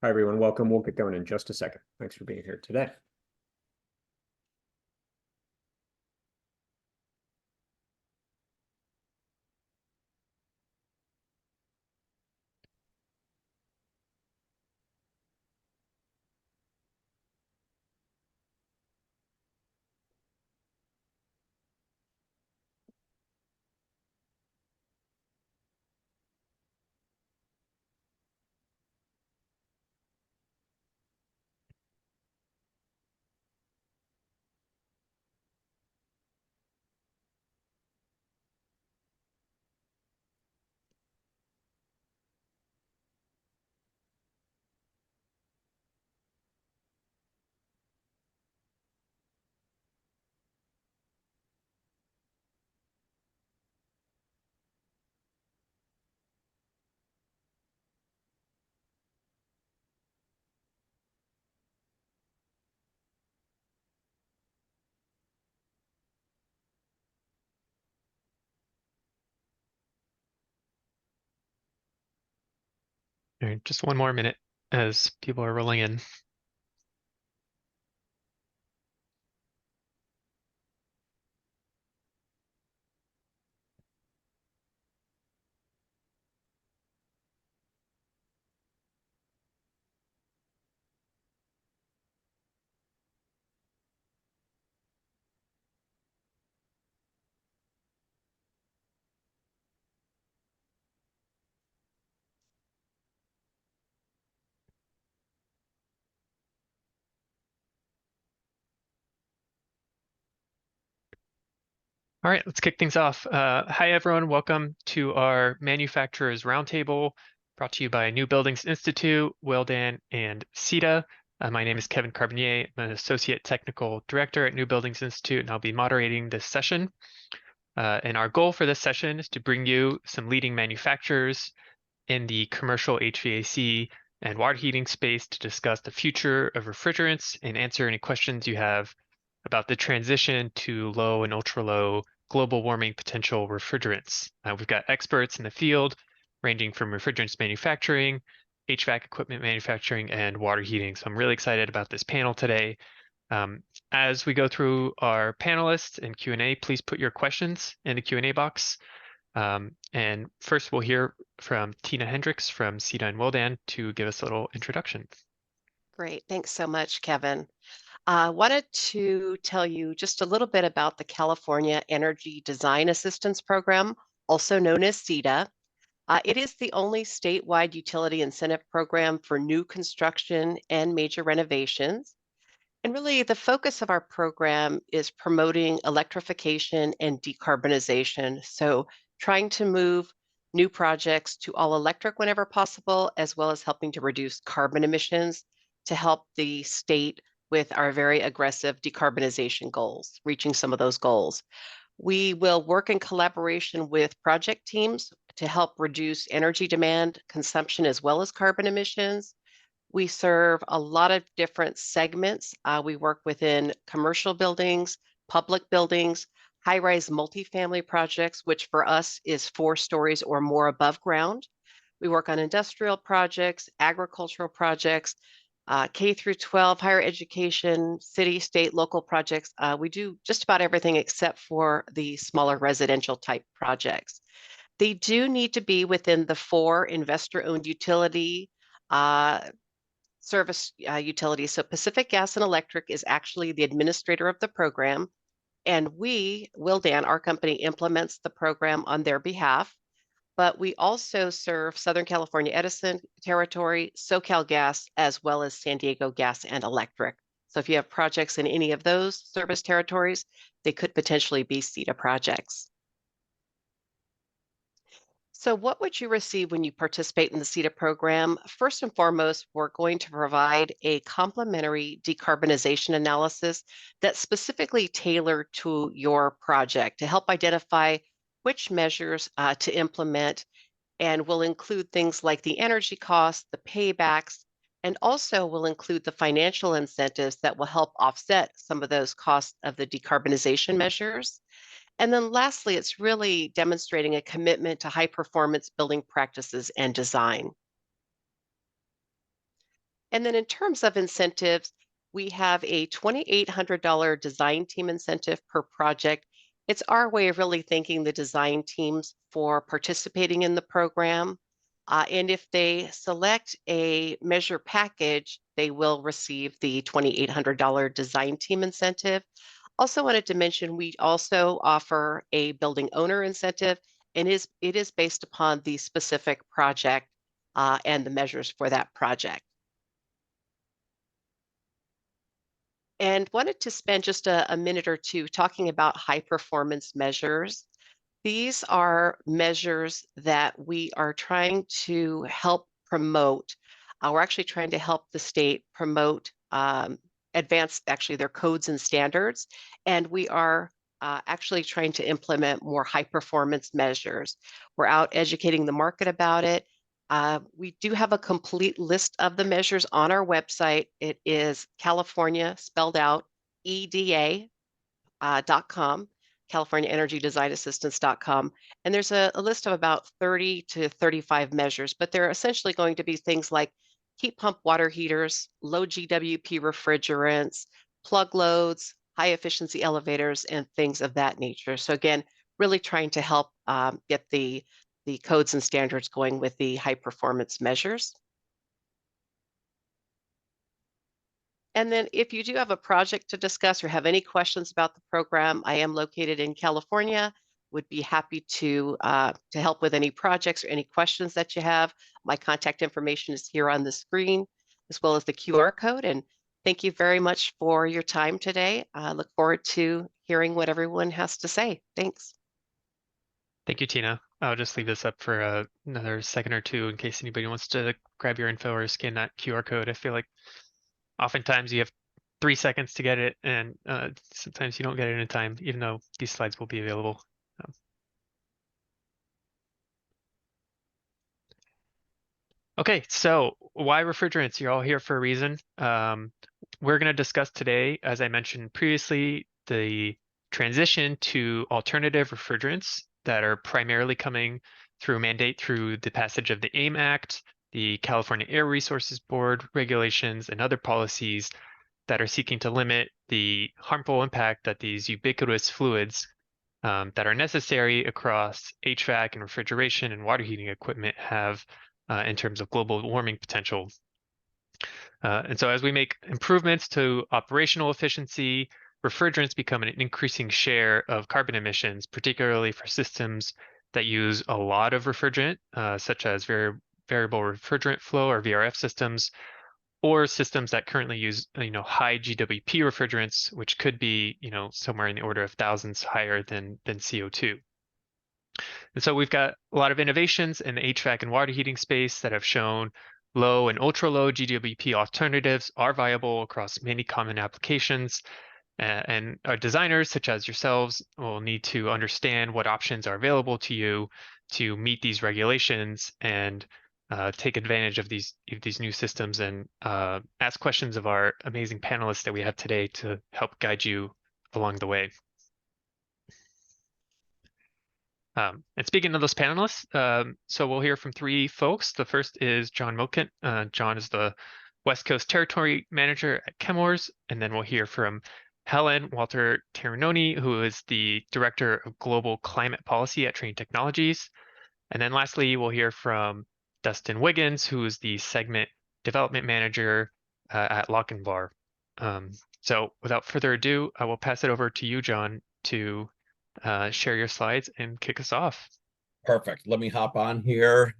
Hi, everyone. Welcome. We'll get going in just a second. Thanks for being here today. All right, just one more minute as people are rolling in. All right, let's kick things off. Hi, everyone. Welcome to our Manufacturers Roundtable, brought to you by New Buildings Institute, Willdan, and CETA. My name is Kevin Carbonier. I'm an Associate Technical Director at New Buildings Institute, and I'll be moderating this session. And our goal for this session is to bring you some leading manufacturers in the commercial HVAC and water heating space to discuss the future of refrigerants and answer any questions you have about the transition to low and ultra low global warming potential refrigerants. We've got experts in the field ranging from refrigerants manufacturing, HVAC equipment manufacturing, and water heating. So I'm really excited about this panel today. As we go through our panelists and Q&A, please put your questions in the Q&A box. And first we'll hear from Tina Hendricks from CETA and Willdan to give us a little introduction. Great. Thanks so much, Kevin. I wanted to tell you just a little bit about the California Energy Design Assistance Program, also known as CETA. It is the only statewide utility incentive program for new construction and major renovations. And really, the focus of our program is promoting electrification and decarbonization. So, trying to move new projects to all electric whenever possible, as well as helping to reduce carbon emissions to help the state with our very aggressive decarbonization goals, reaching some of those goals. We will work in collaboration with project teams to help reduce energy demand, consumption, as well as carbon emissions. We serve a lot of different segments. We work within commercial buildings, public buildings, high-rise multifamily projects, which for us is 4 stories or more above ground. We work on industrial projects, agricultural projects, K through 12, higher education, city, state, local projects. We do just about everything except for the smaller residential type projects. They do need to be within the 4 investor-owned utility service utilities. So Pacific Gas and Electric is actually the administrator of the program. And we, Willdan, our company, implements the program on their behalf. But we also serve Southern California Edison territory, SoCal Gas, as well as San Diego Gas and Electric. So if you have projects in any of those service territories, they could potentially be CETA projects. So what would you receive when you participate in the CETA program? First and foremost, we're going to provide a complimentary decarbonization analysis that's specifically tailored to your project to help identify which measures to implement, and will include things like the energy costs, the paybacks, and also will include the financial incentives that will help offset some of those costs of the decarbonization measures. And then lastly, it's really demonstrating a commitment to high performance building practices and design. And then in terms of incentives, we have a $2,800 design team incentive per project. It's our way of really thanking the design teams for participating in the program. And if they select a measure package, they will receive the $2,800 design team incentive. Also wanted to mention, we also offer a building owner incentive, and it is based upon the specific project and the measures for that project. And wanted to spend just a minute or two talking about high performance measures. These are measures that we are trying to help promote. We're actually trying to help the state promote advance actually their codes and standards. And we are actually trying to implement more high performance measures. We're out educating the market about it. We do have a complete list of the measures on our website. It is California spelled out EDA.com. California Energy Design Assistance.com. And there's a list of about 30 to 35 measures, but they're essentially going to be things like heat pump water heaters, low GWP refrigerants, plug loads, high efficiency elevators, and things of that nature. So again, really trying to help get the codes and standards going with the high performance measures. And then if you do have a project to discuss or have any questions about the program, I am located in California, would be happy to help with any projects or any questions that you have. My contact information is here on the screen, as well as the QR code. And thank you very much for your time today. I look forward to hearing what everyone has to say. Thanks. Thank you, Tina. I'll just leave this up for another second or two in case anybody wants to grab your info or scan that QR code. I feel like oftentimes you have 3 seconds to get it, and sometimes you don't get it in time, even though these slides will be available. Okay, so why refrigerants? You're all here for a reason. We're going to discuss today, as I mentioned previously, the transition to alternative refrigerants that are primarily coming through mandate through the passage of the AIM Act, the California Air Resources Board regulations, and other policies that are seeking to limit the harmful impact that these ubiquitous fluids that are necessary across HVAC and refrigeration and water heating equipment have in terms of global warming potential. And so as we make improvements to operational efficiency, refrigerants become an increasing share of carbon emissions, particularly for systems that use a lot of refrigerant, such as variable refrigerant flow or VRF systems, or systems that currently use, high GWP refrigerants, which could be, somewhere in the order of thousands higher than CO2. And so we've got a lot of innovations in the HVAC and water heating space that have shown low and ultra low GWP alternatives are viable across many common applications. And our designers, such as yourselves, will need to understand what options are available to you to meet these regulations and take advantage of these new systems and ask questions of our amazing panelists that we have today to help guide you along the way. And speaking of those panelists, so we'll hear from 3 folks. The first is John Mokent. John is the West Coast Territory Manager at Chemours, and then we'll hear from Helen Walter Terranoni, who is the Director of Global Climate Policy at Trane Technologies. And then lastly, we'll hear from Dustin Wiggins, who is the Segment Development Manager at Lochinvar. So without further ado, I will pass it over to you, John, to share your slides and kick us off. Perfect. Let me hop on here.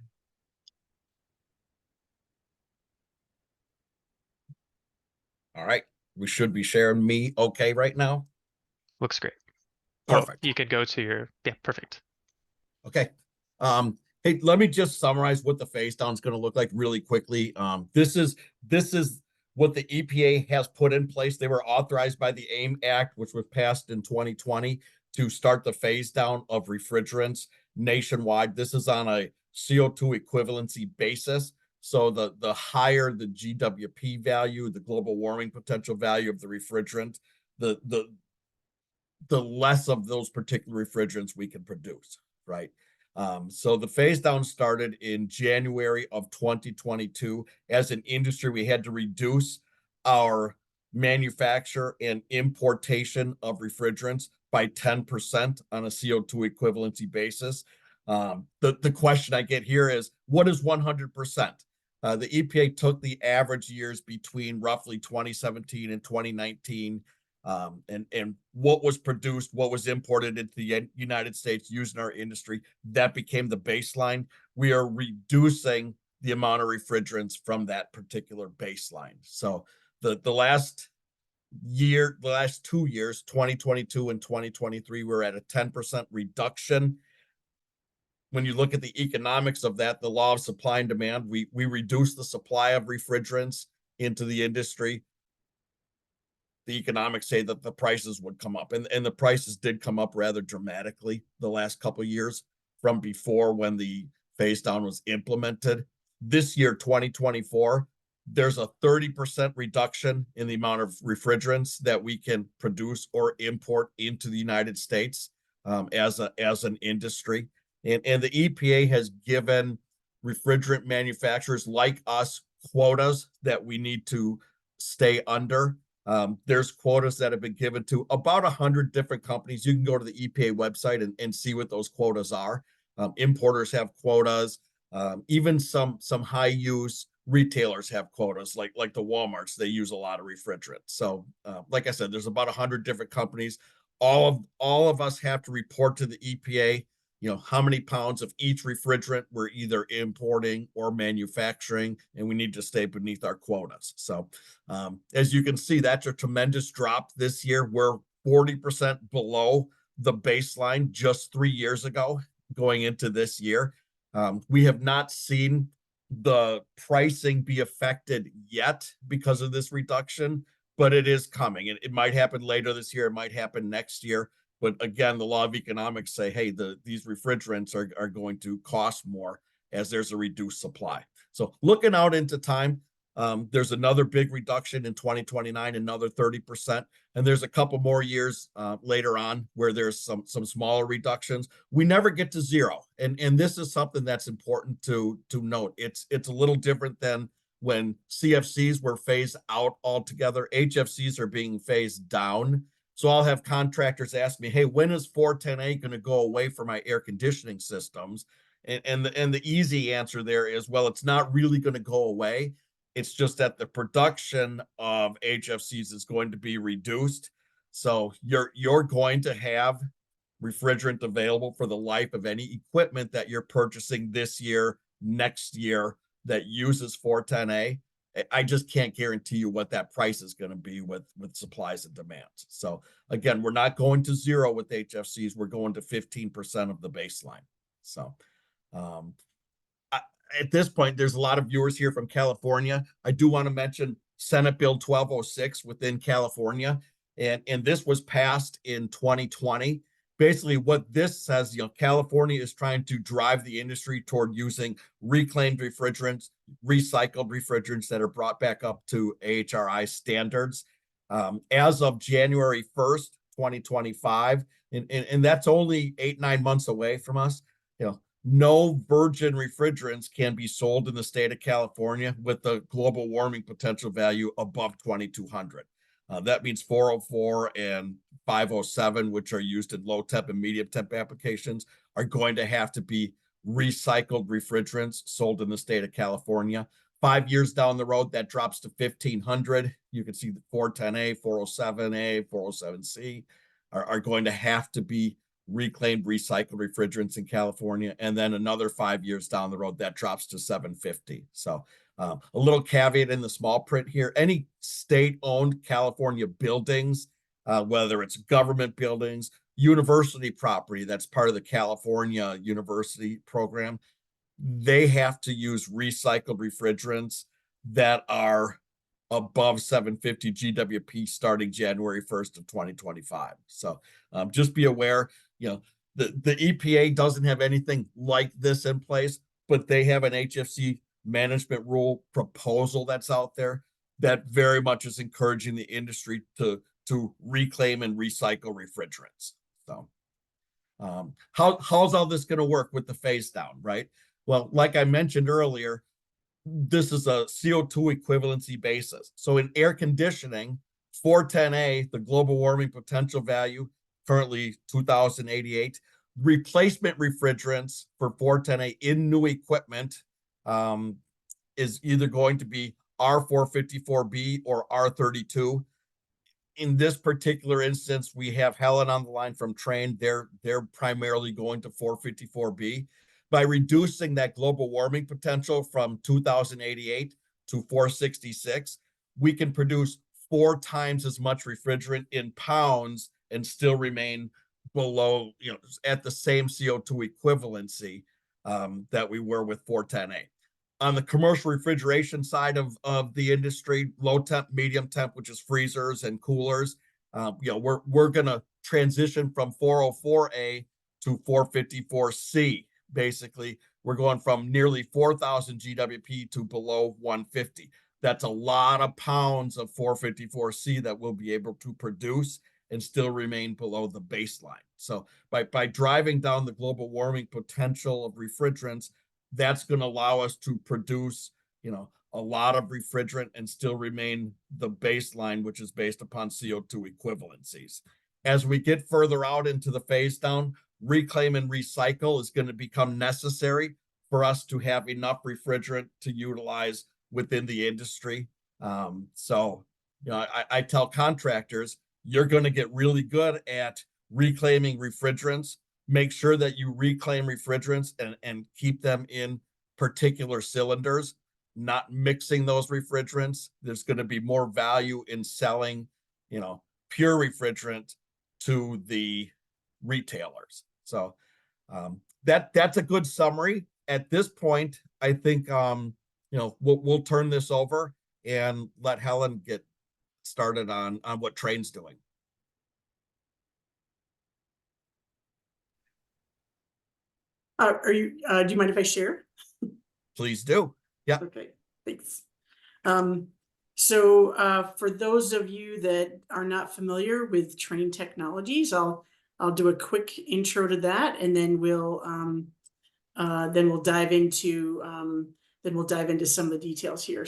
All right. We should be sharing me okay right now. Looks great. Perfect. Oh, you could go to your, yeah, perfect. Okay. Hey, let me just summarize what the phase down is going to look like really quickly. This is what the EPA has put in place. They were authorized by the AIM Act, which was passed in 2020, to start the phase down of refrigerants nationwide. This is on a CO2 equivalency basis. So the higher the GWP value, the global warming potential value of the refrigerant, the less of those particular refrigerants we can produce, right? So the phase down started in January of 2022. As an industry, we had to reduce our manufacture and importation of refrigerants by 10% on a CO2 equivalency basis. The question I get here is, what is 100%? The EPA took the average years between roughly 2017 and 2019, and what was produced, what was imported into the United States used in our industry, that became the baseline. We are reducing the amount of refrigerants from that particular baseline. So the last 2 years, 2022 and 2023, we're at a 10% reduction. When you look at the economics of that, the law of supply and demand, we reduce the supply of refrigerants into the industry. The economics say that the prices would come up, and the prices did come up rather dramatically the last couple of years from before when the phase down was implemented. This year, 2024, there's a 30% reduction in the amount of refrigerants that we can produce or import into the United States as an industry. And the EPA has given refrigerant manufacturers like us quotas that we need to stay under. There's quotas that have been given to about 100 different companies. You can go to the EPA website and see what those quotas are. Importers have quotas. Even some high use retailers have quotas, like the Walmarts. They use a lot of refrigerant. So like I said, there's about 100 different companies. All of us have to report to the EPA, how many pounds of each refrigerant we're either importing or manufacturing, and we need to stay beneath our quotas. So as you can see, that's a tremendous drop this year. We're 40% below the baseline just 3 years ago going into this year. We have not seen the pricing be affected yet because of this reduction, but it is coming. It might happen later this year. It might happen next year. But again, the law of economics say, hey, these refrigerants are going to cost more as there's a reduced supply. So looking out into time, there's another big reduction in 2029, another 30%. And there's a couple more years later on where there's some smaller reductions. We never get to zero. And this is something that's important to note. It's a little different than when CFCs were phased out altogether. HFCs are being phased down. So I'll have contractors ask me, hey, when is 410A going to go away for my air conditioning systems? And the easy answer there is, well, it's not really going to go away. It's just that the production of HFCs is going to be reduced. So you're going to have refrigerant available for the life of any equipment that you're purchasing this year, next year, that uses 410A. I just can't guarantee you what that price is going to be with supplies and demands. So again, we're not going to zero with HFCs. We're going to 15% of the baseline. So at this point, there's a lot of viewers here from California. I do want to mention Senate Bill 1206 within California. And this was passed in 2020. Basically, what this says, California is trying to drive the industry toward using reclaimed refrigerants, recycled refrigerants that are brought back up to AHRI standards. As of January 1st, 2025, and that's only 8-9 months away from us, no virgin refrigerants can be sold in the state of California with the global warming potential value above 2,200. That means 404 and 507, which are used in low temp and medium temp applications, are going to have to be recycled refrigerants sold in the state of California. 5 years down the road, that drops to 1,500. You can see the 410A, 407A, 407C are going to have to be reclaimed, recycled refrigerants in California. And then another 5 years down the road, that drops to 750. So a little caveat in the small print here, any state-owned California buildings, whether it's government buildings, university property that's part of the California University program, they have to use recycled refrigerants that are above 750 GWP starting January 1st of 2025. So just be aware, the EPA doesn't have anything like this in place, but they have an HFC management rule proposal that's out there that very much is encouraging the industry to reclaim and recycle refrigerants. So How's all this going to work with the phase down, right? Well, like I mentioned earlier, this is a CO2 equivalency basis. So in air conditioning, 410A, the global warming potential value, currently 2088, replacement refrigerants for 410A in new equipment is either going to be R454B or R32. In this particular instance, we have Helen on the line from Trane. They're primarily going to 454B. By reducing that global warming potential from 2088 to 466, we can produce 4 times as much refrigerant in pounds and still remain below, at the same CO2 equivalency that we were with 410A. On the commercial refrigeration side of the industry, low temp, medium temp, which is freezers and coolers, we're going to transition from 404A to 454C. Basically, we're going from nearly 4,000 GWP to below 150. That's a lot of pounds of 454C that we'll be able to produce and still remain below the baseline. So by driving down the global warming potential of refrigerants, that's going to allow us to produce, a lot of refrigerant and still remain the baseline, which is based upon CO2 equivalencies. As we get further out into the phase down, reclaim and recycle is going to become necessary for us to have enough refrigerant to utilize within the industry. I tell contractors, you're going to get really good at reclaiming refrigerants. Make sure that you reclaim refrigerants and keep them in particular cylinders, not mixing those refrigerants. There's going to be more value in selling, pure refrigerant to the retailers. So that's a good summary. At this point, I think we'll turn this over and let Helen get started on what Trane's doing. Do you mind if I share? Please do. Yeah. Okay, thanks. For those of you that are not familiar with Trane Technologies, I'll do a quick intro to that, and then we'll dive into some of the details here.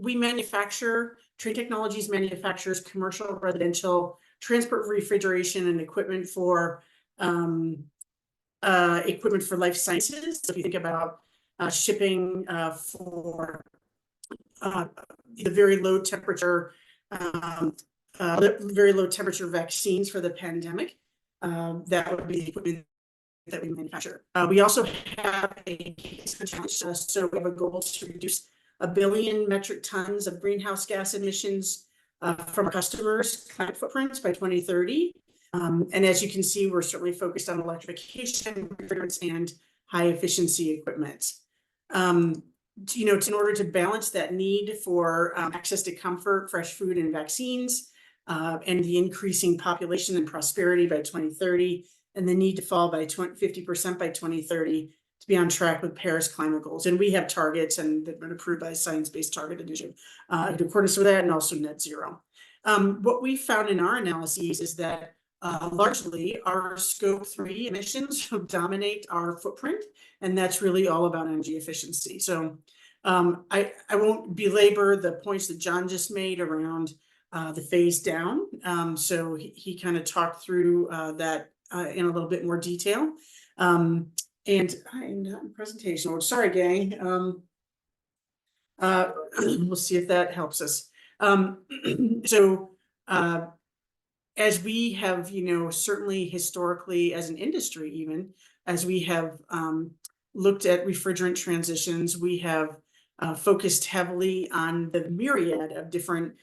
We manufacture, Trane Technologies manufactures commercial, residential, transport refrigeration and equipment for life sciences. So if you think about shipping for the very low temperature vaccines for the pandemic, that would be the equipment that we manufacture. We also have a challenge. So we have a goal to reduce 1 billion metric tons of greenhouse gas emissions from our customers' climate footprints by 2030. And as you can see, we're certainly focused on electrification, refrigerants, and high efficiency equipment. In order to balance that need for access to comfort, fresh food, and vaccines, and the increasing population and prosperity by 2030, and the need to fall by 50% by 2030 to be on track with Paris climate goals. And we have targets and they've been approved by Science-Based Target Initiative in accordance with that, and also net zero. What we found in our analyses is that largely our scope 3 emissions dominate our footprint, and that's really all about energy efficiency. So I won't belabor the points that John just made around the phase down. So he kind of talked through that in a little bit more detail. And I'm not in presentation mode. Sorry, gang. We'll see if that helps us. As we have, certainly historically as an industry, even as we have looked at refrigerant transitions, we have focused heavily on the myriad of different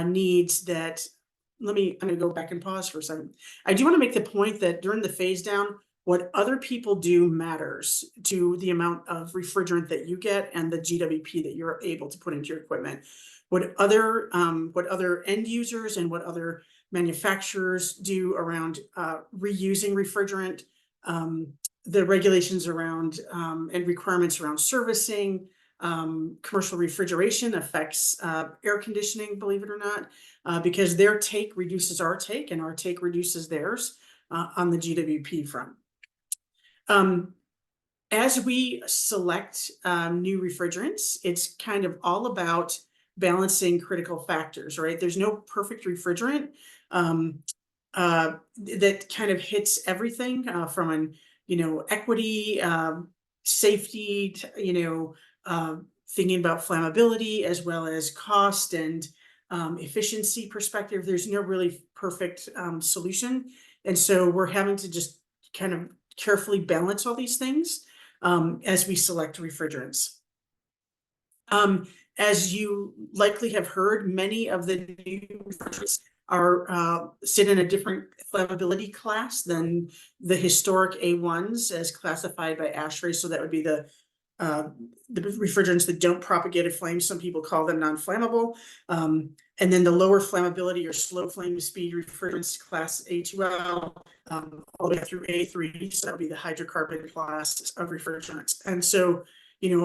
needs that, I'm going to go back and pause for a second. I do want to make the point that during the phase down, what other people do matters to the amount of refrigerant that you get and the GWP that you're able to put into your equipment. What other end users and what other manufacturers do around reusing refrigerant, the regulations around and requirements around servicing, commercial refrigeration affects air conditioning, believe it or not, because their take reduces our take and our take reduces theirs on the GWP front. As we select new refrigerants, it's kind of all about balancing critical factors, right? There's no perfect refrigerant that kind of hits everything from an, equity, safety, thinking about flammability as well as cost and efficiency perspective. There's no really perfect solution. And so we're having to just kind of carefully balance all these things as we select refrigerants. As you likely have heard, many of the new refrigerants are sit in a different flammability class than the historic A1s as classified by ASHRAE. So that would be the refrigerants that don't propagate a flame. Some people call them non-flammable. And then the lower flammability or slow flame speed refrigerants, class A2L, all the way through A3. So that would be the hydrocarbon class of refrigerants. And so,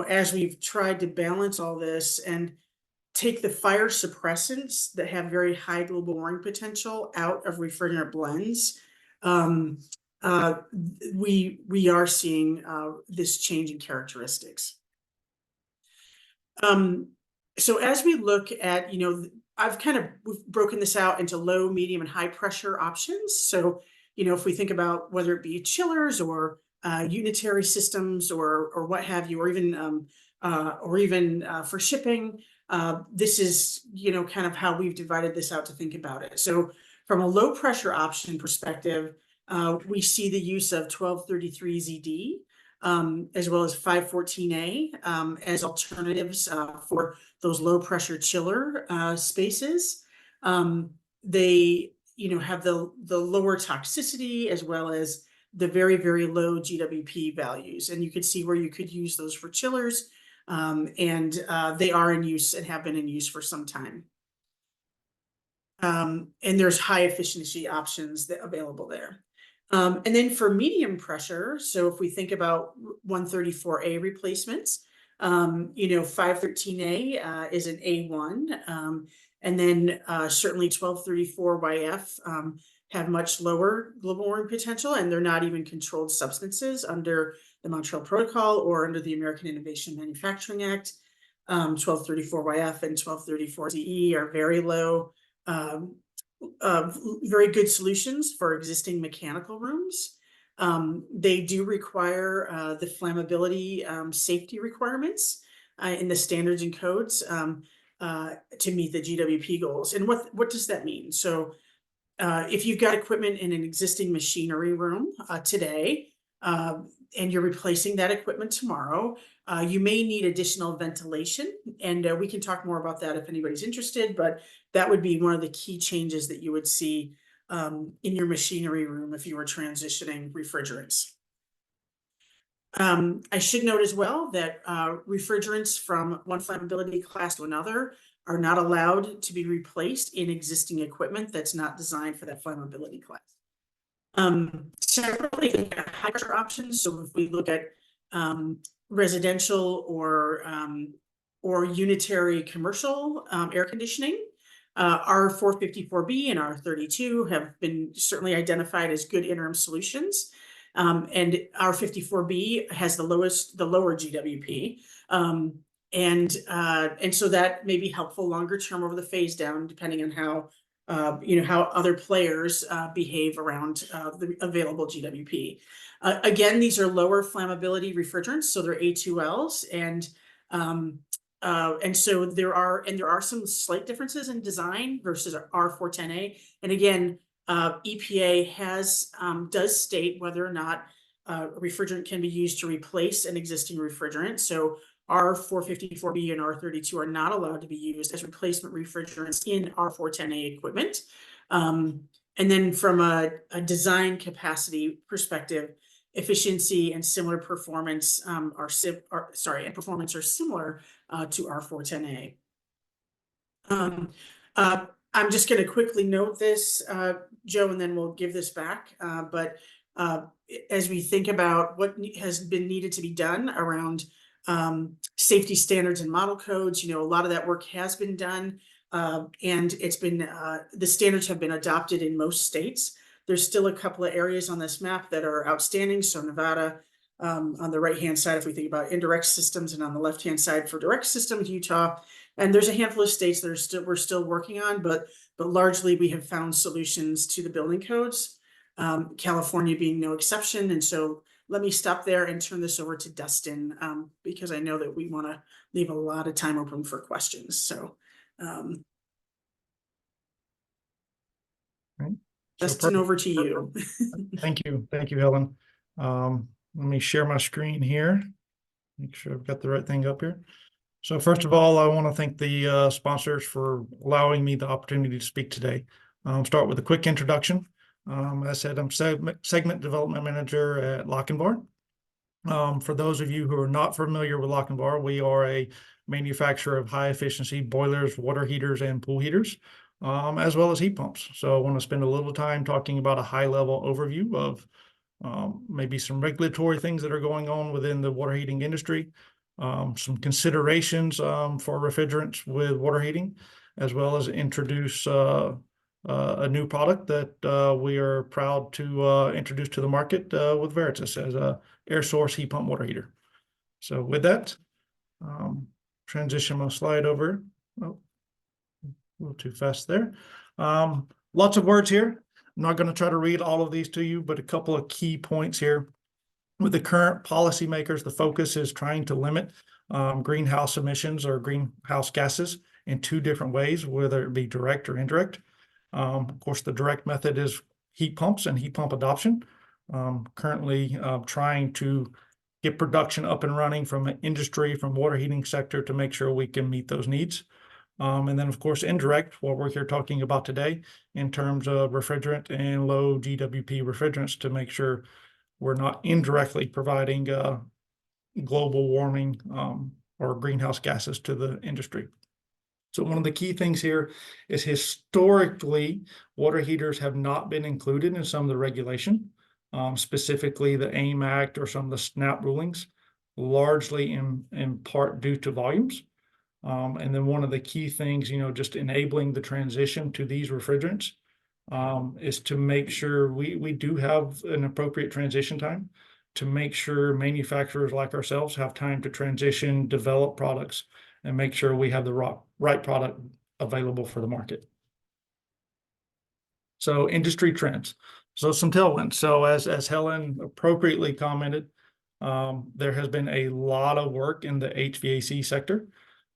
as we've tried to balance all this and take the fire suppressants that have very high global warming potential out of refrigerant blends, we are seeing this change in characteristics. So as we look at, we've broken this out into low, medium, and high pressure options. So, if we think about whether it be chillers or unitary systems or what have you, or even for shipping, this is, kind of how we've divided this out to think about it. So from a low pressure option perspective, we see the use of 1233 ZD as well as 514A as alternatives for those low pressure chiller spaces. They, have the lower toxicity as well as the very, very low GWP values. And you could see where you could use those for chillers. And they are in use and have been in use for some time. And there's high efficiency options that available there. And then for medium pressure, so if we think about 134A replacements, 513A is an A1, and then certainly 1234YF have much lower global warming potential, and they're not even controlled substances under the Montreal Protocol or under the American Innovation Manufacturing Act. 1234YF and 1234ZE are very low, very good solutions for existing mechanical rooms. They do require the flammability safety requirements in the standards and codes to meet the GWP goals. And what does that mean? So if you've got equipment in an existing machinery room today, and you're replacing that equipment tomorrow, you may need additional ventilation. And we can talk more about that if anybody's interested, but that would be one of the key changes that you would see in your machinery room if you were transitioning refrigerants. I should note as well that refrigerants from one flammability class to another are not allowed to be replaced in existing equipment that's not designed for that flammability class. Separately, high pressure options. So if we look at residential or unitary commercial air conditioning, R454B and R32 have been certainly identified as good interim solutions. And R54B has the lower GWP. And so that may be helpful longer term over the phase down, depending on how how other players behave around the available GWP. Again, these are lower flammability refrigerants, so they're A2Ls, and so there are some slight differences in design versus R410A. And again, EPA does state whether or not a refrigerant can be used to replace an existing refrigerant. So R454B and R32 are not allowed to be used as replacement refrigerants in R410A equipment. And then from a design capacity perspective, efficiency and similar performance are similar to R410A. I'm just going to quickly note this, Joe, and then we'll give this back. But as we think about what has been needed to be done around safety standards and model codes. You know, a lot of that work has been done. And it's been, the standards have been adopted in most states. There's still a couple of areas on this map that are outstanding. So Nevada, on the right-hand side, if we think about indirect systems, and on the left-hand side for direct systems, Utah. And there's a handful of states that are we're still working on, but largely we have found solutions to the building codes. California being no exception. And so let me stop there and turn this over to Dustin, because I know that we want to leave a lot of time open for questions. So, Right. Dustin, over to you. Thank you, Helen. Let me share my screen here. Make sure I've got the right thing up here. So first of all, I want to thank the sponsors for allowing me the opportunity to speak today. Start with a quick introduction. As I said, I'm segment development manager at Lochinvar. For those of you who are not familiar with Lochinvar, we are a manufacturer of high efficiency boilers, water heaters, and pool heaters, as well as heat pumps. So I want to spend a little time talking about a high level overview of maybe some regulatory things that are going on within the water heating industry, some considerations for refrigerants with water heating, as well as introduce a new product that we are proud to introduce to the market with Veritas as a air source heat pump water heater. So with that, transition my slide over. Oh, a little too fast there. Lots of words here. I'm not going to try to read all of these to you, but a couple of key points here. With the current policymakers, the focus is trying to limit greenhouse emissions or greenhouse gases in two different ways, whether it be direct or indirect. Of course, the direct method is heat pumps and heat pump adoption. Currently trying to get production up and running from an industry, from water heating sector to make sure we can meet those needs. And then, of course, indirect, what we're here talking about today in terms of refrigerant and low GWP refrigerants to make sure we're not indirectly providing global warming or greenhouse gases to the industry. So one of the key things here is historically, water heaters have not been included in some of the regulation, specifically the AIM Act or some of the SNAP rulings, largely in part due to volumes. And then one of the key things, just enabling the transition to these refrigerants is to make sure we do have an appropriate transition time to make sure manufacturers like ourselves have time to transition, develop products, and make sure we have the right product available for the market. So industry trends. So some tailwinds. So as Helen appropriately commented, there has been a lot of work in the HVAC sector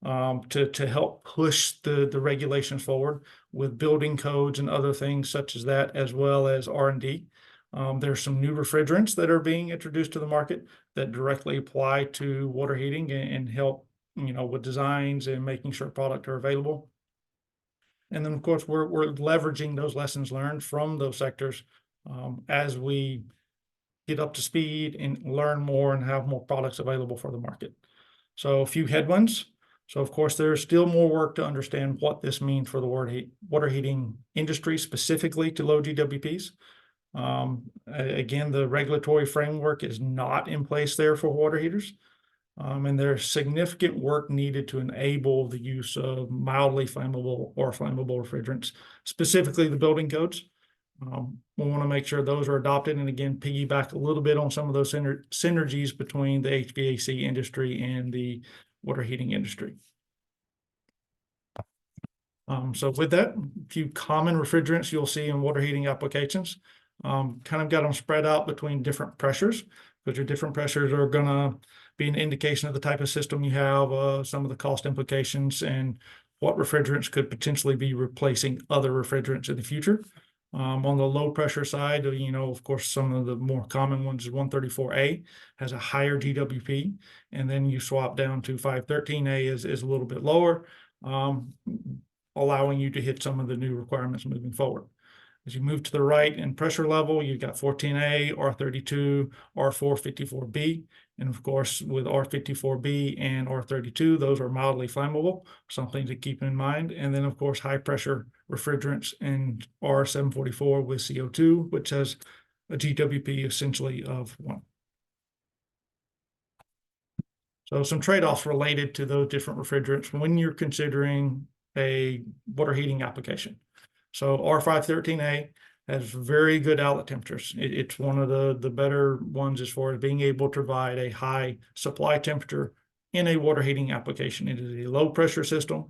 to help push the regulations forward with building codes and other things such as that, as well as R&D. There's some new refrigerants that are being introduced to the market that directly apply to water heating and help, with designs and making sure products are available. And then, of course, we're leveraging those lessons learned from those sectors as we get up to speed and learn more and have more products available for the market. So a few headwinds. So, of course, there's still more work to understand what this means for the water heating industry, specifically to low GWPs. Again, the regulatory framework is not in place there for water heaters. And there's significant work needed to enable the use of mildly flammable or flammable refrigerants, specifically the building codes. We want to make sure those are adopted, and again, piggyback a little bit on some of those synergies between the HVAC industry and the water heating industry. So with that, a few common refrigerants you'll see in water heating applications. Kind of got them spread out between different pressures, because your different pressures are going to be an indication of the type of system you have, some of the cost implications, and what refrigerants could potentially be replacing other refrigerants in the future. On the low pressure side, of course, some of the more common ones is 134A has a higher GWP, and then you swap down to 513A is a little bit lower, allowing you to hit some of the new requirements moving forward. As you move to the right in pressure level, you've got 14A, R32, R454B. And of course, with R54B and R32, those are mildly flammable, something to keep in mind. And then, of course, high pressure refrigerants in R744 with CO2, which has a GWP essentially of 1. So some trade-offs related to those different refrigerants when you're considering a water heating application. So R513A has very good outlet temperatures. It's one of the better ones as far as being able to provide a high supply temperature in a water heating application. It is a low pressure system.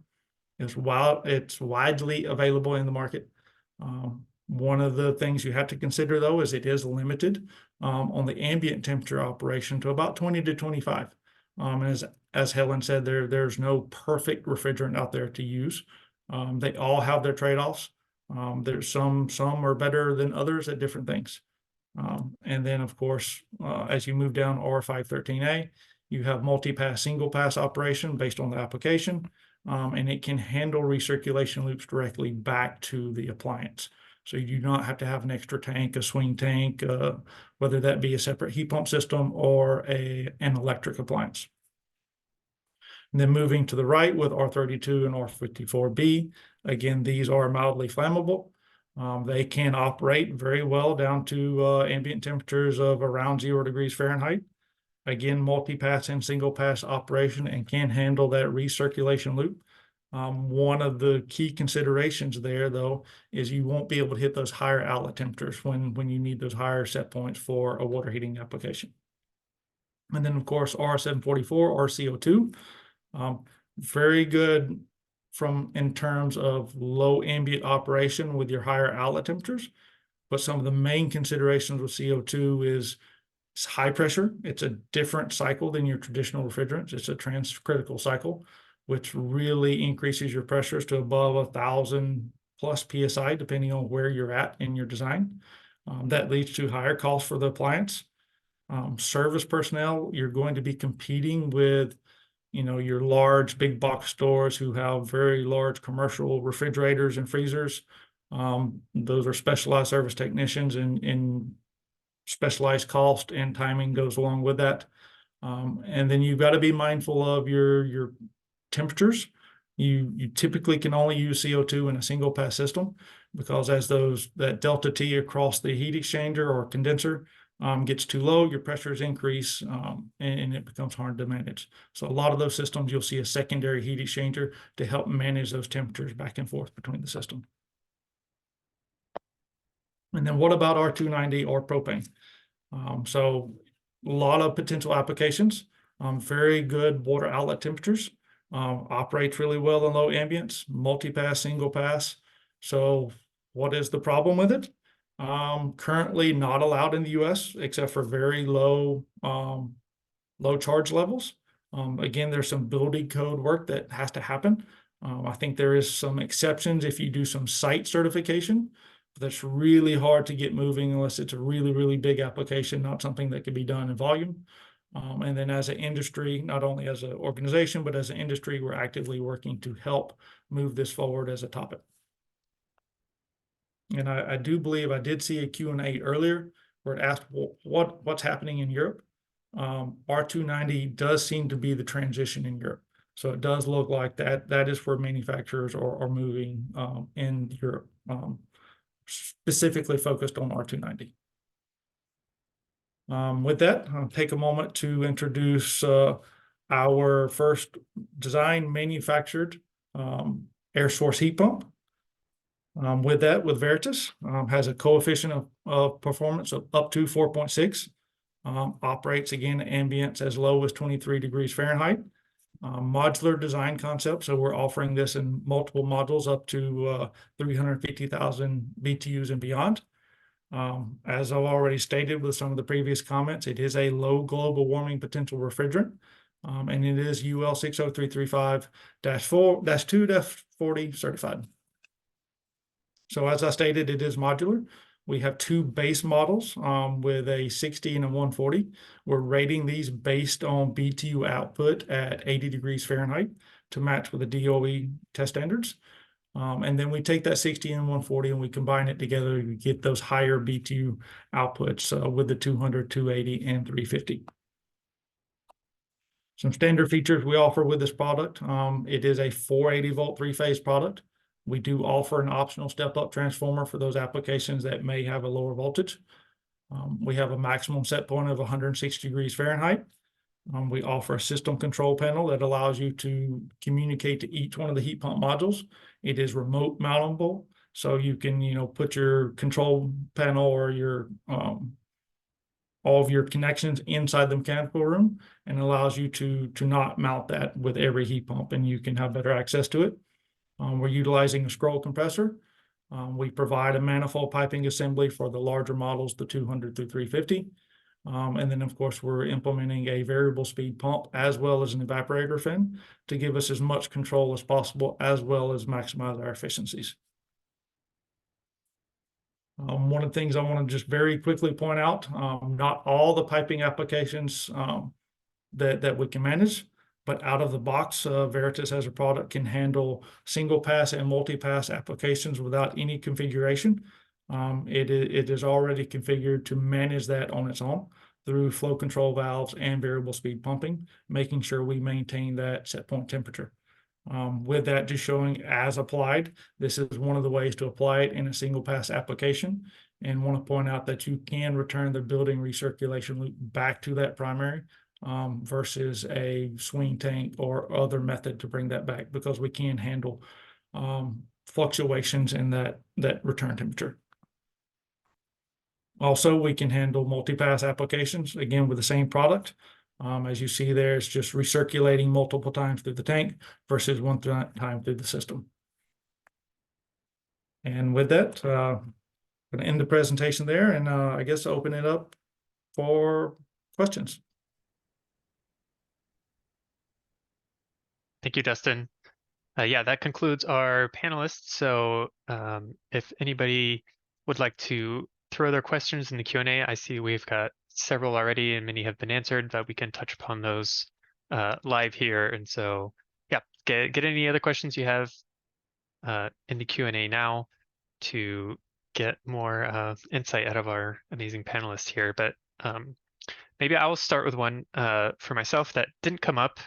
It's widely available in the market. One of the things you have to consider, though, is it is limited on the ambient temperature operation to about 20 to 25. As Helen said, there's no perfect refrigerant out there to use. They all have their trade-offs. There's some are better than others at different things. And then, of course, as you move down R513A, you have multi-pass, single-pass operation based on the application, and it can handle recirculation loops directly back to the appliance. So you do not have to have an extra tank, a swing tank, whether that be a separate heat pump system or an electric appliance. And then moving to the right with R32 and R54B, again, these are mildly flammable. They can operate very well down to ambient temperatures of around 0 degrees Fahrenheit. Again, multi-pass and single-pass operation and can handle that recirculation loop. One of the key considerations there, though, is you won't be able to hit those higher outlet temperatures when you need those higher set points for a water heating application. And then, of course, R744 or CO2, very good in terms of low ambient operation with your higher outlet temperatures. But some of the main considerations with CO2 is it's high pressure. It's a different cycle than your traditional refrigerants. It's a transcritical cycle, which really increases your pressures to above 1,000 plus PSI, depending on where you're at in your design. That leads to higher costs for the appliance. Service personnel, you're going to be competing with, your large big box stores who have very large commercial refrigerators and freezers. Those are specialized service technicians, and specialized cost and timing goes along with that. And then you've got to be mindful of your temperatures. You typically can only use CO2 in a single pass system, because as that delta T across the heat exchanger or condenser gets too low, your pressures increase, and it becomes hard to manage. So a lot of those systems, you'll see a secondary heat exchanger to help manage those temperatures back and forth between the system. And then what about R290 or propane? So a lot of potential applications, very good water outlet temperatures, operates really well in low ambience, multi-pass, single pass. So what is the problem with it? Currently not allowed in the US except for very low charge levels. Again, there's some building code work that has to happen. I think there is some exceptions if you do some site certification. That's really hard to get moving unless it's a really, really big application, not something that can be done in volume. And then as an industry, not only as an organization, but as an industry, we're actively working to help move this forward as a topic. And I do believe I did see a Q&A earlier where it asked what's happening in Europe. R290 does seem to be the transition in Europe. So it does look like that is where manufacturers are moving in Europe. Specifically focused on R290. With that, I'll take a moment to introduce our first design manufactured air source heat pump. With Veritas, has a coefficient of performance of up to 4.6, operates again at ambience as low as 23 degrees Fahrenheit. Modular design concept, so we're offering this in multiple modules up to 350,000 BTUs and beyond. As I've already stated with some of the previous comments, it is a low global warming potential refrigerant, and it is UL 60335-2-40 certified. So as I stated, it is modular. We have two base models with a 60 and a 140. We're rating these based on BTU output at 80 degrees Fahrenheit to match with the DOE test standards. And then we take that 60 and 140 and we combine it together to get those higher BTU outputs with the 200, 280, and 350. Some standard features we offer with this product. It is a 480 volt three-phase product. We do offer an optional step-up transformer for those applications that may have a lower voltage. We have a maximum set point of 160 degrees Fahrenheit. We offer a system control panel that allows you to communicate to each one of the heat pump modules. It is remote mountable, so you can, put your control panel or your all of your connections inside the mechanical room, and allows you to not mount that with every heat pump, and you can have better access to it. We're utilizing a scroll compressor. We provide a manifold piping assembly for the larger models, the 200 through 350. And then, of course, we're implementing a variable speed pump as well as an evaporator fan to give us as much control as possible, as well as maximize our efficiencies. One of the things I want to just very quickly point out, not all the piping applications that we can manage, but out of the box, Veritas as a product can handle single pass and multi-pass applications without any configuration. It is already configured to manage that on its own through flow control valves and variable speed pumping, making sure we maintain that set point temperature. With that just showing as applied, this is one of the ways to apply it in a single pass application, and want to point out that you can return the building recirculation loop back to that primary versus a swing tank or other method to bring that back, because we can handle fluctuations in that return temperature. Also, we can handle multi-pass applications, again, with the same product. As you see there, it's just recirculating multiple times through the tank versus one time through the system. And with that, I'm going to end the presentation there, and I guess open it up for questions. Thank you, Dustin. Yeah, that concludes our panelists. So if anybody would like to throw their questions in the Q&A, I see we've got several already and many have been answered, but we can touch upon those live here. And so, yeah, get any other questions you have in the Q&A now to get more insight out of our amazing panelists here. But maybe I will start with one for myself that didn't come up.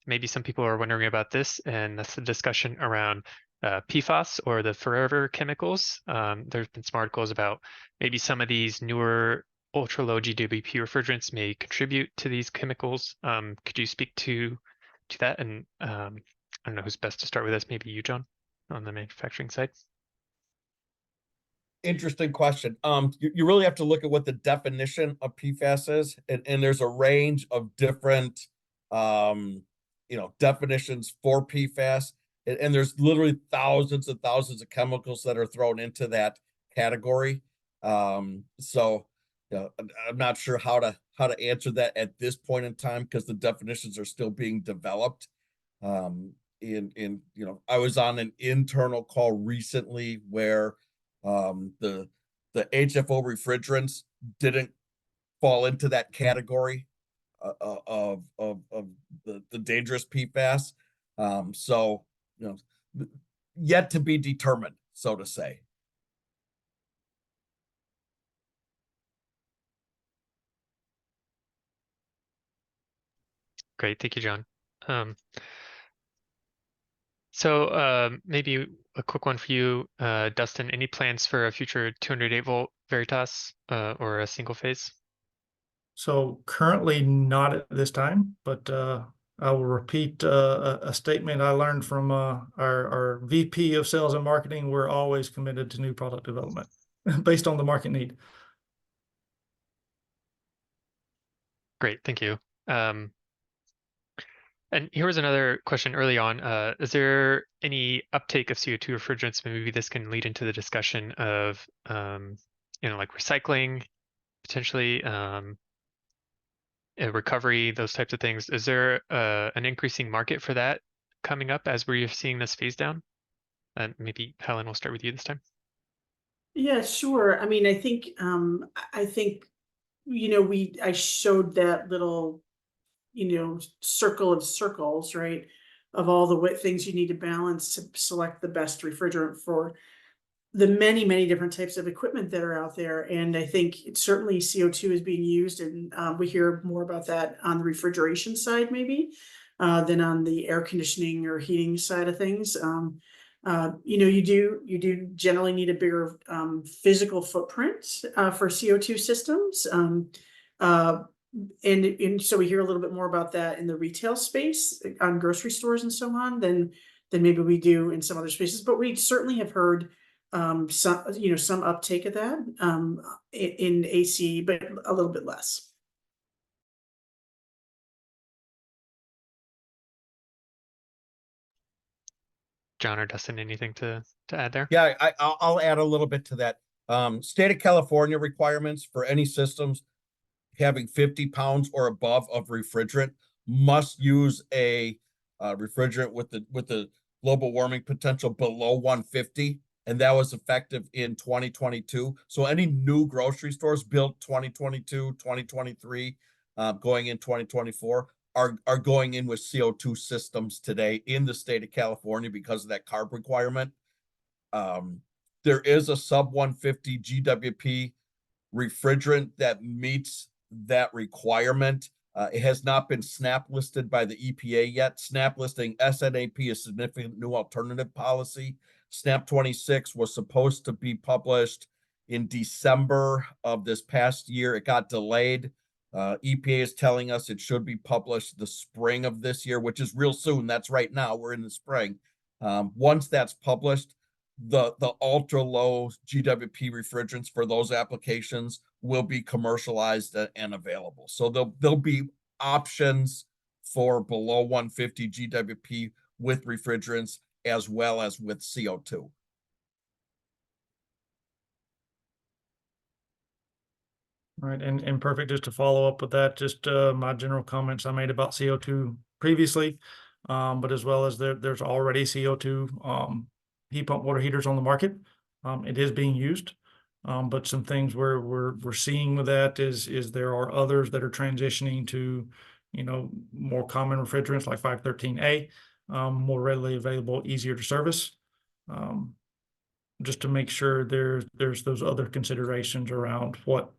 Maybe some people are wondering about this, and that's the discussion around PFAS, or the forever chemicals. There's been some articles about maybe some of these newer ultra-low GWP refrigerants may contribute to these chemicals. Could you speak to that? And I don't know who's best to start with this. Maybe you, John, on the manufacturing side. Interesting question. You really have to look at what the definition of PFAS is, and there's a range of different definitions for PFAS, and there's literally thousands and thousands of chemicals that are thrown into that category. So I'm not sure how to answer that at this point in time, because the definitions are still being developed. I was on an internal call recently where the HFO refrigerants didn't fall into that category of the dangerous PFAS. So yet to be determined, so to say. Great, thank you, John. So maybe a quick one for you, Dustin. Any plans for a future 208 volt Veritas or a single phase? So currently not at this time, but I will repeat a statement I learned from our VP of Sales and Marketing. We're always committed to new product development based on the market need. Great, thank you. And here was another question early on. Is there any uptake of CO2 refrigerants? Maybe this can lead into the discussion of, like recycling, potentially, recovery, those types of things. Is there an increasing market for that coming up as we're seeing this phase down? And maybe Helen, we'll start with you this time. Yeah, sure. I mean, I think I showed that little circle of circles, right, of all the things you need to balance to select the best refrigerant for the many, many different types of equipment that are out there. And I think certainly CO2 is being used, and we hear more about that on the refrigeration side maybe than on the air conditioning or heating side of things. You do generally need a bigger physical footprint for CO2 systems. and so we hear a little bit more about that in the retail space on grocery stores and so on than maybe we do in some other spaces. But we certainly have heard some uptake of that in AC, but a little bit less. John or Dustin, anything to add there? Yeah, I'll add a little bit to that. State of California requirements for any systems having 50 pounds or above of refrigerant must use a refrigerant with the global warming potential below 150, and that was effective in 2022. So any new grocery stores built 2022, 2023, going in 2024 are going in with CO2 systems today in the state of California because of that CARB requirement. There is a sub 150 GWP refrigerant that meets that requirement. It has not been SNAP listed by the EPA yet. SNAP listing SNAP is significant new alternative policy. SNAP 26 was supposed to be published in December of this past year. It got delayed. EPA is telling us it should be published the spring of this year, which is real soon. That's right now. We're in the spring. Once that's published, the ultra low GWP refrigerants for those applications will be commercialized and available. So there'll be options for below 150 GWP with refrigerants as well as with CO2. Right, and perfect. Just to follow up with that, just my general comments I made about CO2 previously, but as well as there's already CO2 heat pump water heaters on the market. It is being used, but some things we're seeing with that is there are others that are transitioning to, more common refrigerants like 513A, more readily available, easier to service. Just to make sure there's those other considerations around what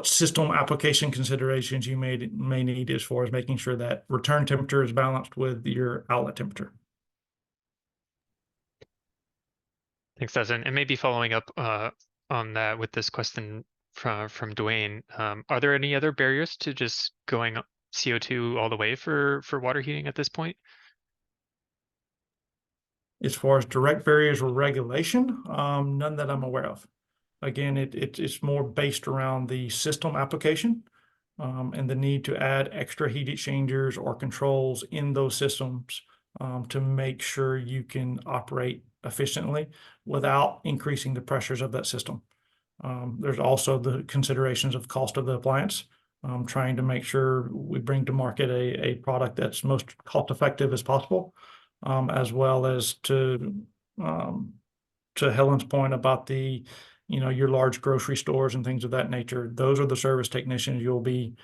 system application considerations you may need as far as making sure that return temperature is balanced with your outlet temperature. Thanks, Dustin. And maybe following up on that with this question from Dwayne, are there any other barriers to just going CO2 all the way for water heating at this point? As far as direct barriers or regulation, none that I'm aware of. Again, it's more based around the system application and the need to add extra heat exchangers or controls in those systems to make sure you can operate efficiently without increasing the pressures of that system. There's also the considerations of cost of the appliance, trying to make sure we bring to market a product that's most cost effective as possible, as well as to Helen's point about the your large grocery stores and things of that nature. Those are the service technicians you'll be,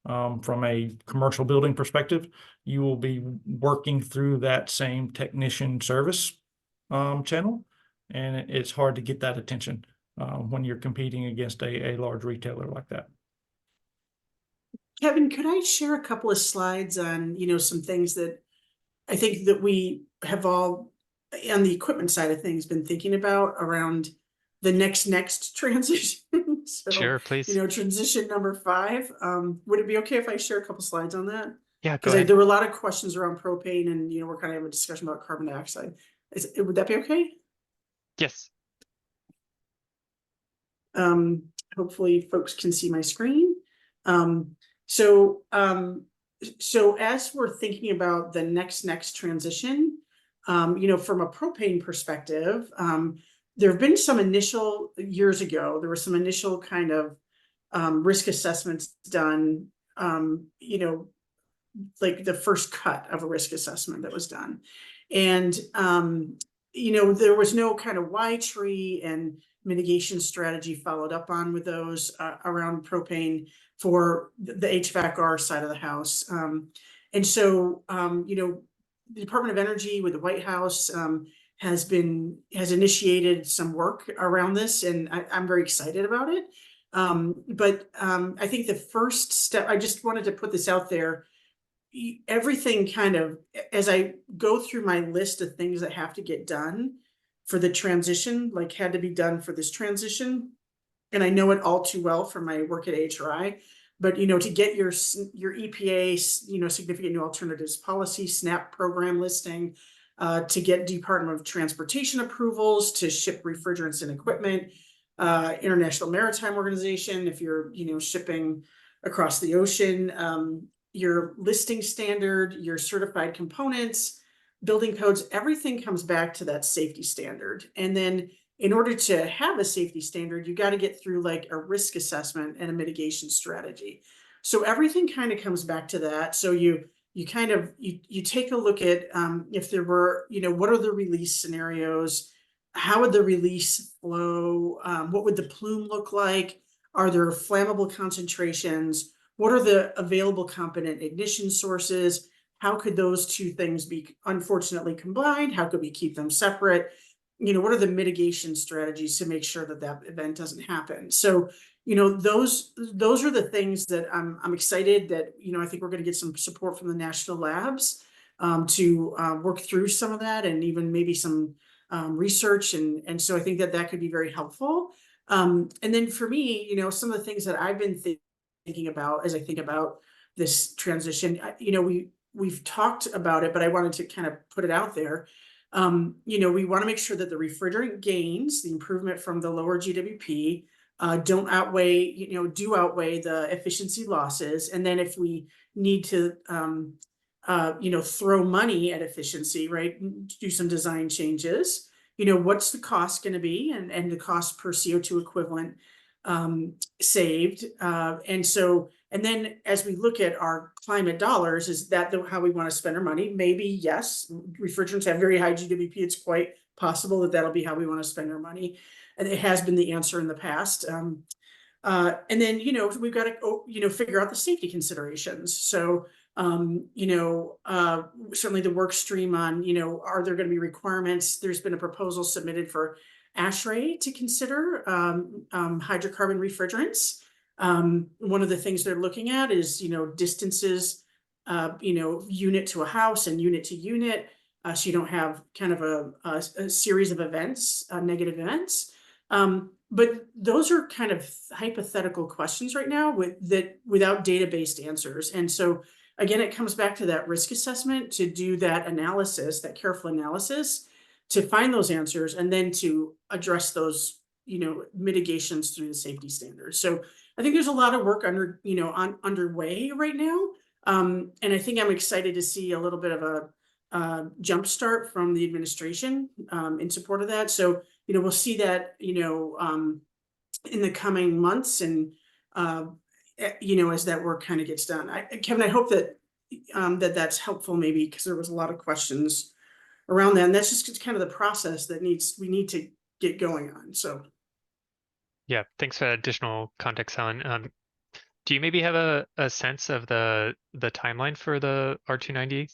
from a commercial building perspective, you will be working through that same technician service channel. And it's hard to get that attention when you're competing against a large retailer like that. Kevin, could I share a couple of slides on, some things that I think that we have all on the equipment side of things been thinking about around the next transition. So, Sure, please. Transition number 5. Would it be okay if I share a couple slides on that? Yeah, go Because ahead. there were a lot of questions around propane, and we're kind of having a discussion about carbon dioxide. Would that be okay? Yes. Hopefully folks can see my screen. So as we're thinking about the next transition, from a propane perspective, there have been some initial years ago, there were some initial kind of risk assessments done, like the first cut of a risk assessment that was done. And, there was no kind of Y tree and mitigation strategy followed up on with those around propane for the HVAC-R side of the house. And so, the Department of Energy with the White House has initiated some work around this, and I'm very excited about it. But I think the first step, I just wanted to put this out there. Everything kind of, as I go through my list of things that have to get done for the transition, like had to be done for this transition, and I know it all too well from my work at AHRI, But, you know, to get your EPA, you know, significant new alternatives policy, SNAP program listing, to get Department of Transportation approvals to ship refrigerants and equipment, International Maritime Organization, if you're, you know, shipping across the ocean, your listing standard, your certified components, building codes, everything comes back to that safety standard. And then in order to have a safety standard, you got to get through like a risk assessment and a mitigation strategy. So everything kind of comes back to that. So you kind of, you take a look at if there were, you know, what are the release scenarios? How would the release flow? What would the plume look like? Are there flammable concentrations? What are the available competent ignition sources? How could those two things be unfortunately combined? How could we keep them separate? You know, what are the mitigation strategies to make sure that that event doesn't happen? So, you know, those are the things that I'm excited that, you know, I think we're going to get some support from the national labs to work through some of that, and even maybe some research. And so I think that that could be very helpful. And then for me, you know, some of the things that I've been thinking about as I think about this transition, you know, we've talked about it, but I wanted to kind of put it out there. You know, we want to make sure that the refrigerant gains, the improvement from the lower GWP, do outweigh the efficiency losses. And then if we need to, you know, throw money at efficiency, right, do some design changes, you know, what's the cost going to be, and the cost per CO2 equivalent saved. And then as we look at our climate dollars, is that how we want to spend our money? Maybe yes, refrigerants have very high GWP. It's quite possible that that'll be how we want to spend our money. And it has been the answer in the past. And then, you know, we've got to, you know, figure out the safety considerations. So, you know, certainly the work stream on, you know, are there going to be requirements? There's been a proposal submitted for ASHRAE to consider hydrocarbon refrigerants. One of the things they're looking at is, you know, distances, you know, unit to a house and unit to unit. So you don't have kind of a series of events, negative events. But those are kind of hypothetical questions right now without data-based answers. And so again, it comes back to that risk assessment, to do that analysis, that careful analysis, to find those answers, and then to address those, you know, mitigations through the safety standards. So I think there's a lot of work underway right now. And I think I'm excited to see a little bit of a jump start from the administration in support of that. So, you know, we'll see that, you know, in the coming months, and, you know, as that work kind of gets done. Kevin, I hope that that's helpful, maybe, because there was a lot of questions around that. And that's just kind of the process that we need to get going on. So. Yeah, thanks for that additional context, Helen. Do you maybe have a sense of the timeline for the R290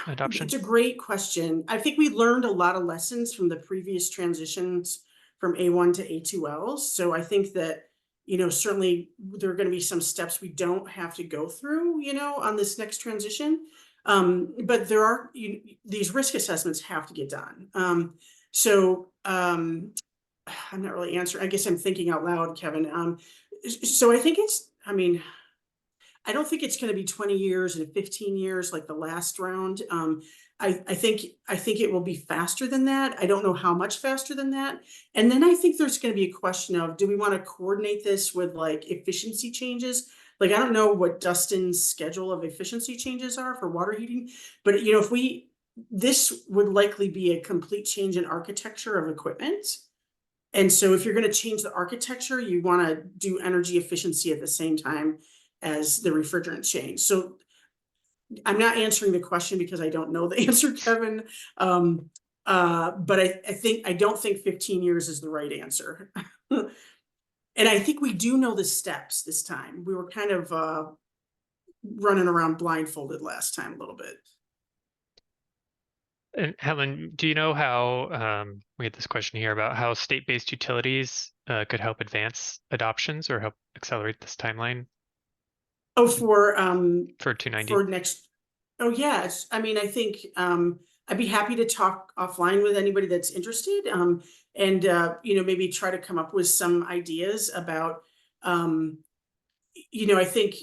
adoption? It's a great question. I think we learned a lot of lessons from the previous transitions from A1 to A2Ls. So I think that, you know, certainly there are going to be some steps we don't have to go through, you know, on this next transition. But there are, these risk assessments have to get done. I'm not really answering. I guess I'm thinking out loud, Kevin. So I think I don't think it's going to be 20 years and 15 years like the last round. I think it will be faster than that. I don't know how much faster than that. And then I think there's going to be a question of, do we want to coordinate this with like efficiency changes? Like, I don't know what Dustin's schedule of efficiency changes are for water heating, but, you know, this would likely be a complete change in architecture of equipment. And so if you're going to change the architecture, you want to do energy efficiency at the same time as the refrigerant change. So I'm not answering the question because I don't know the answer, Kevin. But I don't think 15 years is the right answer. And I think we do know the steps this time. We were kind of running around blindfolded last time a little bit. And Helen, do you know how, we had this question here about how state-based utilities could help advance adoptions or help accelerate this timeline? Oh, for 290. for next. Oh, yes. I mean, I think I'd be happy to talk offline with anybody that's interested, and you know, maybe try to come up with some ideas about I think,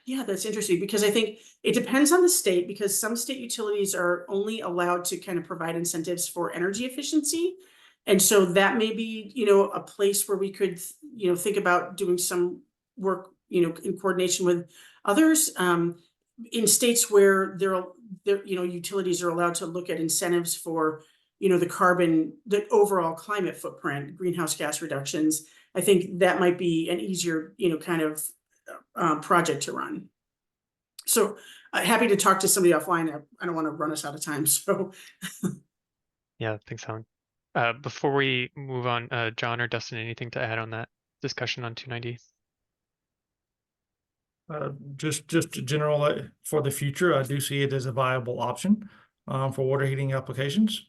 yeah, that's interesting, because I think it depends on the state, because some state utilities are only allowed to kind of provide incentives for energy efficiency. And so that may be, a place where we could, think about doing some work, in coordination with others. In states where utilities are allowed to look at incentives for, the overall climate footprint, greenhouse gas reductions, I think that might be an easier, kind of project to run. So happy to talk to somebody offline. I don't want to run us out of time. So Yeah, thanks, Helen. Before we move on, John or Dustin, anything to add on that discussion on 290? Just general for the future, I do see it as a viable option for water heating applications.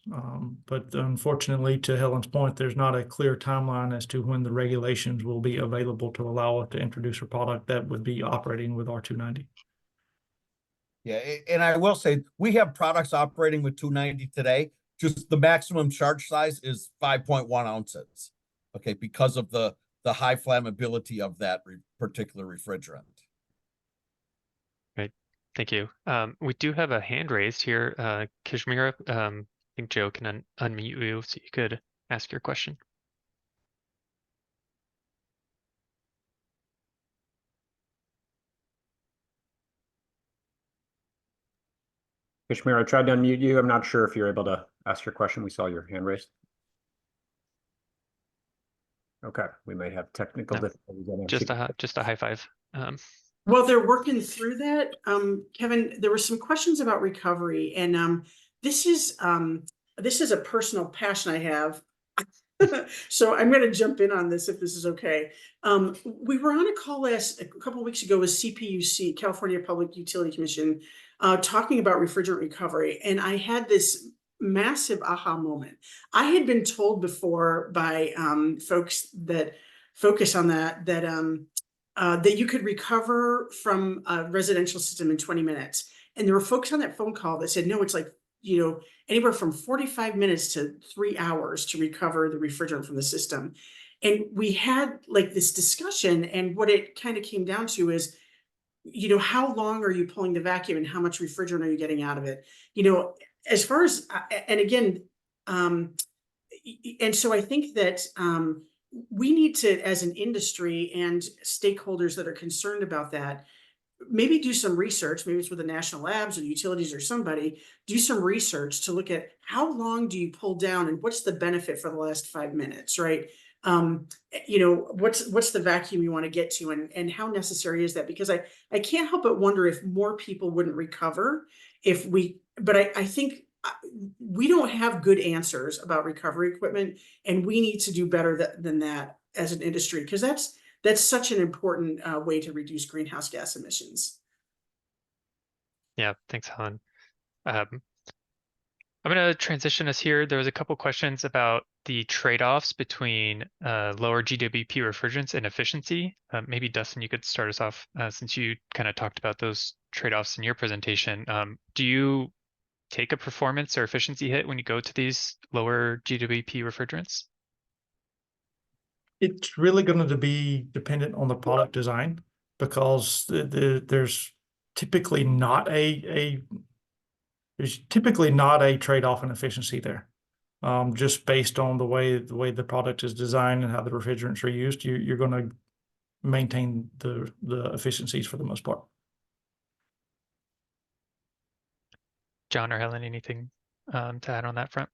But unfortunately, to Helen's point, there's not a clear timeline as to when the regulations will be available to allow us to introduce a product that would be operating with R290. Yeah, and I will say, we have products operating with 290 today. Just the maximum charge size is 5.1 ounces. Okay, because of the high flammability of that particular refrigerant. Right, thank you. We do have a hand raised here. Kashmira, I think Joe can unmute you so you could ask your question. Kashmir, I tried to unmute you. I'm not sure if you're able to ask your question. We saw your hand raised. Okay, we may have technical No, difficulties. just a high five. well, they're working through that. Kevin, there were some questions about recovery, and this is a personal passion I have. So I'm going to jump in on this if this is okay. We were on a call a couple of weeks ago with CPUC, California Public Utility Commission, talking about refrigerant recovery, and I had this massive aha moment. I had been told before by folks that focus on that you could recover from a residential system in 20 minutes. And there were folks on that phone call that said, no, it's like, anywhere from 45 minutes to 3 hours to recover the refrigerant from the system. And we had like this discussion, and what it kind of came down to is, how long are you pulling the vacuum and how much refrigerant are you getting out of it? As far as, and again, and so I think that we need to, as an industry and stakeholders that are concerned about that, maybe do some research, maybe it's with the national labs or the utilities or somebody, do some research to look at how long do you pull down and what's the benefit for the last 5 minutes, right? What's the vacuum you want to get to, and how necessary is that? Because I can't help but wonder if more people wouldn't recover but I think we don't have good answers about recovery equipment, and we need to do better than that as an industry, because that's such an important way to reduce greenhouse gas emissions. Yeah, thanks, Helen. I'm going to transition us here. There was a couple questions about the trade-offs between lower GWP refrigerants and efficiency. Maybe Dustin, you could start us off since you kind of talked about those trade-offs in your presentation. Do you take a performance or efficiency hit when you go to these lower GWP refrigerants? It's really going to be dependent on the product design, because there's typically not a trade-off in efficiency there. Just based on the way the product is designed and how the refrigerants are used, you're going to maintain the efficiencies for the most part. John or Helen, anything to add on that front?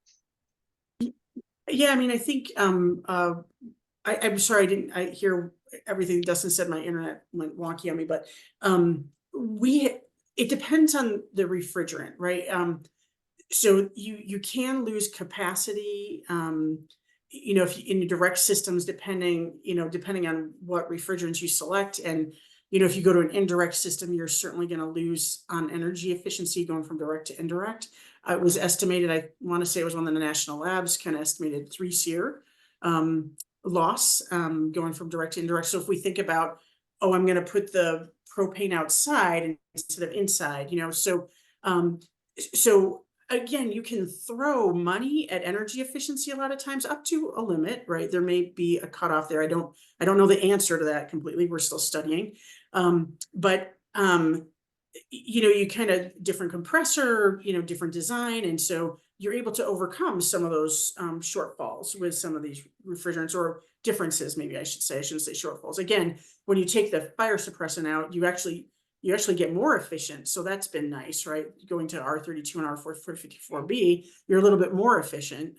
Yeah, I mean, I think I'm sorry, I hear everything Dustin said. My internet went wonky on me, but it depends on the refrigerant, right? So you can lose capacity, if in your direct systems, depending on what refrigerants you select. And, if you go to an indirect system, you're certainly going to lose on energy efficiency going from direct to indirect. It was estimated, I want to say it was one of the national labs, kind of estimated 3 SEER loss going from direct to indirect. So if we think about, I'm going to put the propane outside instead of inside, so again, you can throw money at energy efficiency a lot of times up to a limit, right? There may be a cutoff there. I don't know the answer to that completely. We're still studying. But you kind of different compressor, different design. And so you're able to overcome some of those shortfalls with some of these refrigerants, or differences, maybe I shouldn't say shortfalls. Again, when you take the fire suppressant out, you actually get more efficient. So that's been nice, right? Going to R32 and R454B, you're a little bit more efficient.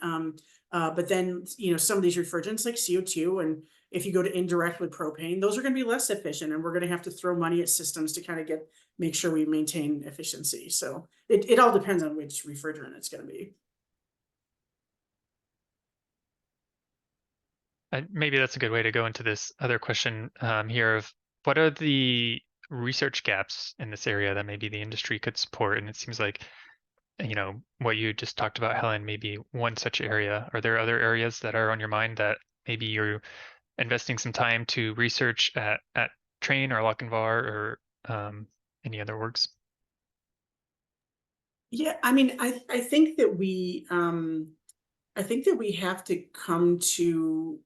But then, some of these refrigerants like CO2, and if you go to indirect with propane, those are going to be less efficient, and we're going to have to throw money at systems to kind of make sure we maintain efficiency. So it all depends on which refrigerant it's going to be. Maybe that's a good way to go into this other question here of what are the research gaps in this area that maybe the industry could support? And it seems like, what you just talked about, Helen, maybe one such area. Are there other areas that are on your mind that maybe you're investing some time to research at Train or Lochinvar or any other works? Yeah, I mean, I think that we have to come to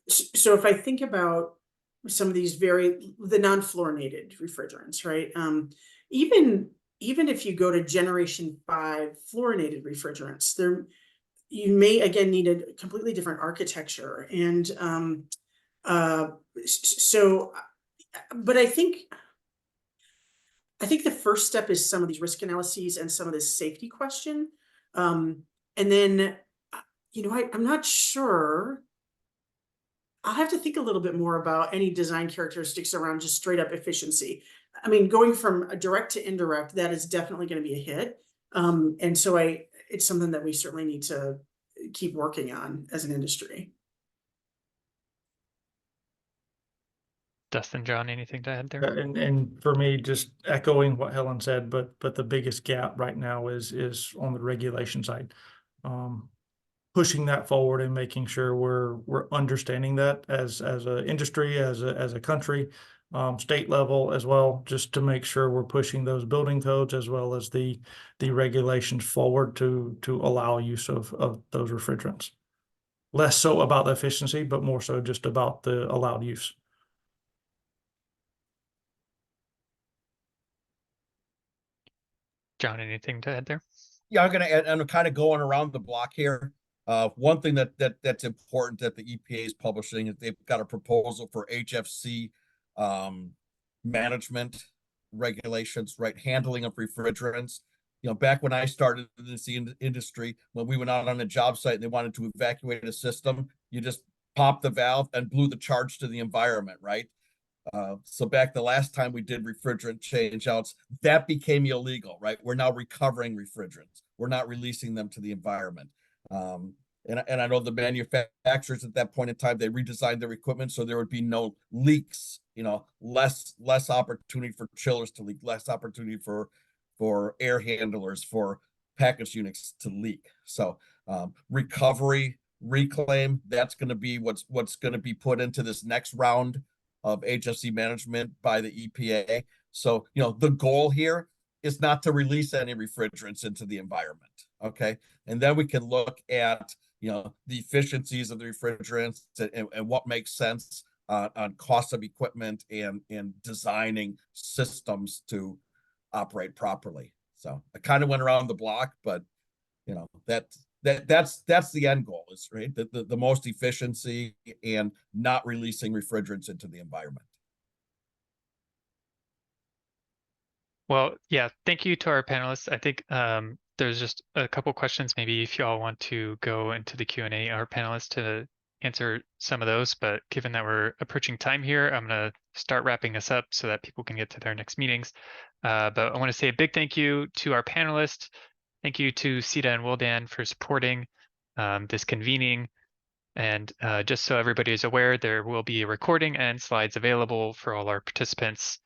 so if I think about some of these the non-fluorinated refrigerants, right? Even if you go to generation 5 fluorinated refrigerants, you may again need a completely different architecture. And but I think the first step is some of these risk analyses and some of this safety question. And then, I'm not sure. I'll have to think a little bit more about any design characteristics around just straight up efficiency. I mean, going from a direct to indirect, that is definitely going to be a hit. And so it's something that we certainly need to keep working on as an industry. Dustin, John, anything to add there? And for me, just echoing what Helen said, but the biggest gap right now is on the regulation side. Pushing that forward and making sure we're understanding that as an industry, as a country, state level as well, just to make sure we're pushing those building codes as well as the regulations forward to allow use of those refrigerants. Less so about the efficiency, but more so just about the allowed use. John, anything to add there? Yeah, I'm gonna add, I'm kind of going around the block here. One thing that's important that the EPA is publishing is they've got a proposal for HFC management regulations, right? Handling of refrigerants. Back when I started in this industry, when we went out on a job site and they wanted to evacuate a system, you just popped the valve and blew the charge to the environment, right? So back the last time we did refrigerant change outs, that became illegal, right? We're now recovering refrigerants. We're not releasing them to the environment. And I know the manufacturers at that point in time, they redesigned their equipment so there would be no leaks, less opportunity for chillers to leak, less opportunity for air handlers, for package units to leak. So recovery, reclaim, that's going to be what's going to be put into this next round of HFC management by the EPA. So, the goal here is not to release any refrigerants into the environment. Okay. And then we can look at, the efficiencies of the refrigerants and what makes sense on cost of equipment and designing systems to operate properly. So I kind of went around the block, but that's the end goal, is right, the most efficiency and not releasing refrigerants into the environment. Well, yeah, thank you to our panelists. I think there's just a couple questions. Maybe if y'all want to go into the Q&A, our panelists, to answer some of those. But given that we're approaching time here, I'm going to start wrapping us up so that people can get to their next meetings. But I want to say a big thank you to our panelists. Thank you to Sita and Wildan for supporting this convening. And just so everybody is aware, there will be a recording and slides available for all our participants.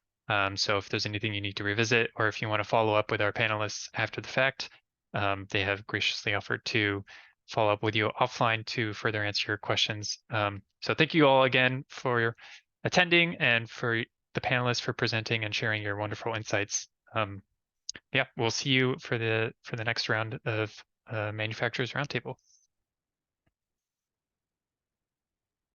So if there's anything you need to revisit, or if you want to follow up with our panelists after the fact, they have graciously offered to follow up with you offline to further answer your questions. So thank you all again for attending, and for the panelists for presenting and sharing your wonderful insights. Yeah, we'll see you for the next round of Manufacturers Roundtable.